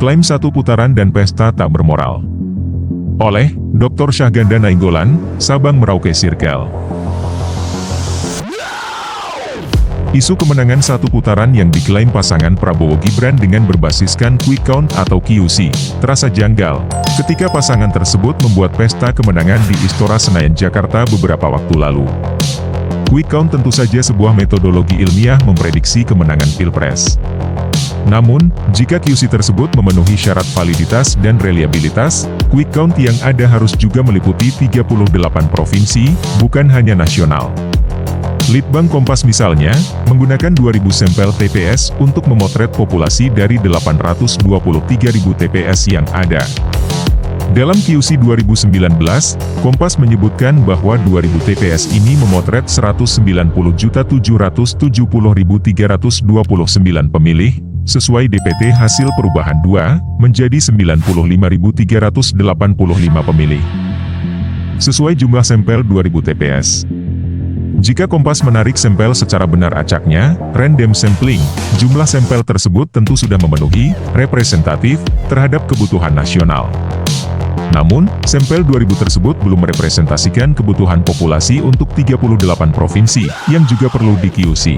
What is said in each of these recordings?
Klaim satu putaran dan pesta tak bermoral. Oleh Dr. Syahganda Nainggolan, Sabang Merauke Circle. Isu kemenangan satu putaran yang diklaim pasangan Prabowo Gibran dengan berbasiskan quick count atau QC, terasa janggal, ketika pasangan tersebut membuat pesta kemenangan di Istora Senayan Jakarta beberapa waktu lalu. Quick count tentu saja sebuah metodologi ilmiah memprediksi kemenangan Pilpres. Namun, jika QC tersebut memenuhi syarat validitas dan reliabilitas, quick count yang ada harus juga meliputi 38 provinsi, bukan hanya nasional. Litbang Kompas misalnya, menggunakan 2.000 sampel TPS untuk memotret populasi dari 823.000 TPS yang ada. Dalam QC 2019, Kompas menyebutkan bahwa 2.000 TPS ini memotret 190.770.329 pemilih, sesuai DPT hasil perubahan 2, menjadi 95.385 pemilih. Sesuai jumlah sampel 2.000 TPS. Jika Kompas menarik sampel secara benar acaknya, random sampling, jumlah sampel tersebut tentu sudah memenuhi, representatif, terhadap kebutuhan nasional. Namun, sampel 2.000 tersebut belum merepresentasikan kebutuhan populasi untuk 38 provinsi, yang juga perlu di QC.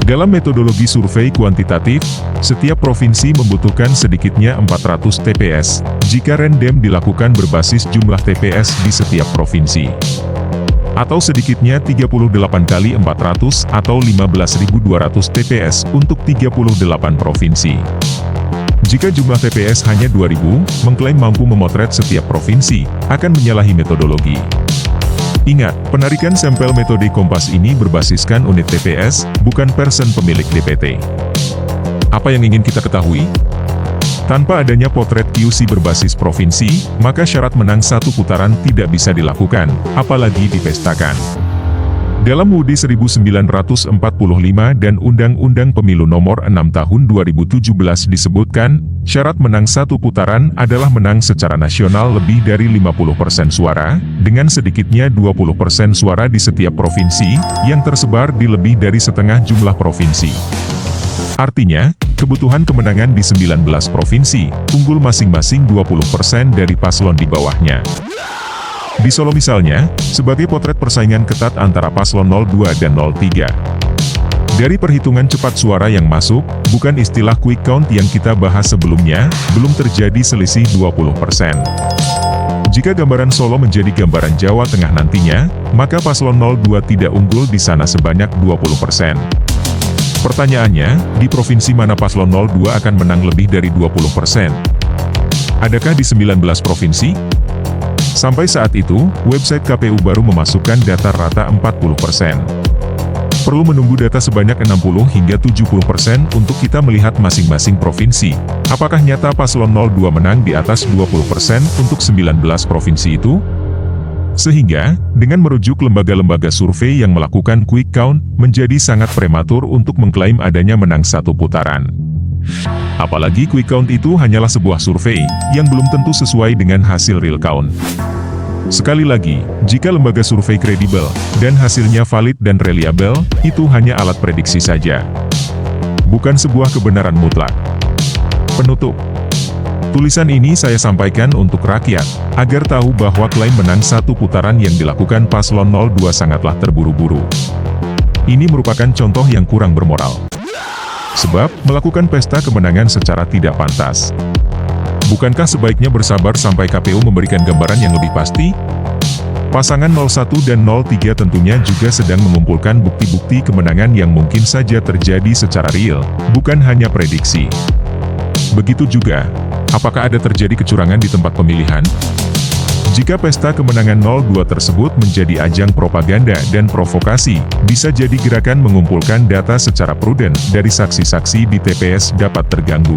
Dalam metodologi survei kuantitatif, setiap provinsi membutuhkan sedikitnya 400 TPS, jika random dilakukan berbasis jumlah TPS di setiap provinsi. Atau sedikitnya 38 kali 400 atau 15.200 TPS untuk 38 provinsi. Jika jumlah TPS hanya 2.000, mengklaim mampu memotret setiap provinsi, akan menyalahi metodologi. Ingat, penarikan sampel metode Kompas ini berbasiskan unit TPS, bukan persen pemilik DPT. Apa yang ingin kita ketahui? Tanpa adanya potret QC berbasis provinsi, maka syarat menang satu putaran tidak bisa dilakukan, apalagi dipestakan. Dalam UUD 1945 dan Undang-Undang Pemilu Nomor 6 Tahun 2017 disebutkan, syarat menang satu putaran adalah menang secara nasional lebih dari 50% suara, dengan sedikitnya 20% suara di setiap provinsi, yang tersebar di lebih dari setengah jumlah provinsi. Artinya, kebutuhan kemenangan di 19 provinsi, unggul masing-masing 20% dari paslon di bawahnya. Di Solo misalnya, sebagai potret persaingan ketat antara paslon 02 dan 03. Dari perhitungan cepat suara yang masuk, bukan istilah quick count yang kita bahas sebelumnya, belum terjadi selisih 20%. Jika gambaran Solo menjadi gambaran Jawa Tengah nantinya, maka paslon 02 tidak unggul di sana sebanyak 20%. Pertanyaannya, di provinsi mana paslon 02 akan menang lebih dari 20%? Adakah di 19 provinsi? Sampai saat itu, website KPU baru memasukkan data rata 40%. Perlu menunggu data sebanyak 60 hingga 70% untuk kita melihat masing-masing provinsi. Apakah nyata paslon 02 menang di atas 20% untuk 19 provinsi itu? Sehingga, dengan merujuk lembaga-lembaga survei yang melakukan quick count, menjadi sangat prematur untuk mengklaim adanya menang satu putaran. Apalagi quick count itu hanyalah sebuah survei, yang belum tentu sesuai dengan hasil real count. Sekali lagi, jika lembaga survei kredibel, dan hasilnya valid dan reliable, itu hanya alat prediksi saja. Bukan sebuah kebenaran mutlak. Penutup. Tulisan ini saya sampaikan untuk rakyat, agar tahu bahwa klaim menang satu putaran yang dilakukan paslon 02 sangatlah terburu-buru. Ini merupakan contoh yang kurang bermoral. Sebab, melakukan pesta kemenangan secara tidak pantas. Bukankah sebaiknya bersabar sampai KPU memberikan gambaran yang lebih pasti? Pasangan 01 dan 03 tentunya juga sedang mengumpulkan bukti-bukti kemenangan yang mungkin saja terjadi secara real, bukan hanya prediksi. Begitu juga, apakah ada terjadi kecurangan di tempat pemilihan? Jika pesta kemenangan 02 tersebut menjadi ajang propaganda dan provokasi, bisa jadi gerakan mengumpulkan data secara prudent dari saksi-saksi di TPS dapat terganggu.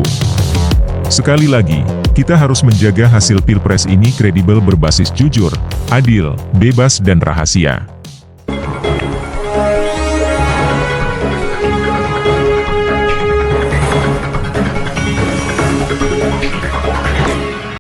Sekali lagi, kita harus menjaga hasil Pilpres ini kredibel berbasis jujur, adil, bebas dan rahasia.